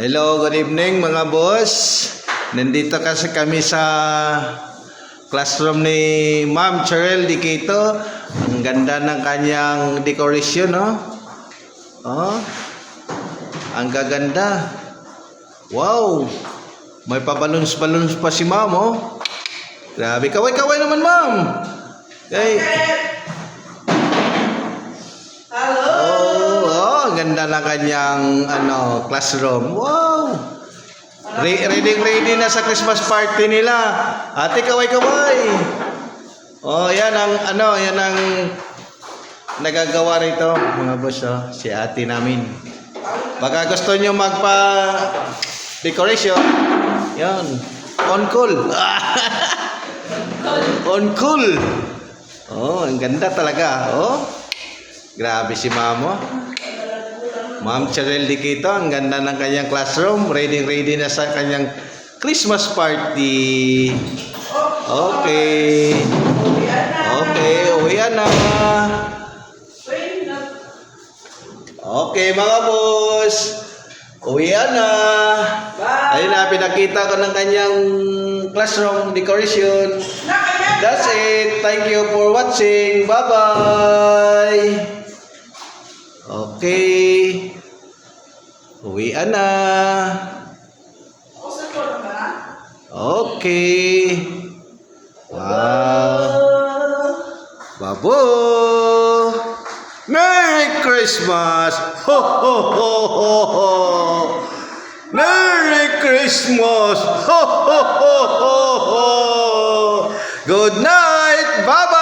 Hello, good evening mga boss. Nandito kasi kami sa classroom ni Ma'am Cherelle Dikito. Ang ganda ng kanyang decoration, no? Oh, ang gaganda. Wow! May pa-balloons pa si Ma'am, oh. Grabe, kaway-kaway naman, Ma'am. Okay. Ganda ng kanyang classroom. Wow! Ready na sa Christmas party nila. Ate, kaway-kaway. Oh, yan ang nagagawa rito, mga boss, oh, si ate namin. Baka gusto nyo magpa-decoration. Yan. On call. On call. Oh, ang ganda talaga. Oh. Grabe si Mamo. Ma'am Cherelle Dikito, ang ganda ng kanyang classroom. Ready na sa kanyang Christmas party. Okay. Okay, uwian na. Okay, mga boss. Uwian na. Ayun na, pinakita ko ng kanyang classroom decoration. That's it. Thank you for watching. Bye-bye. Okay. Uwian na. Okay. Wow. Babo. Merry Christmas. Ho ho ho ho ho. Merry Christmas. Ho ho ho ho ho. Good night. Bye bye.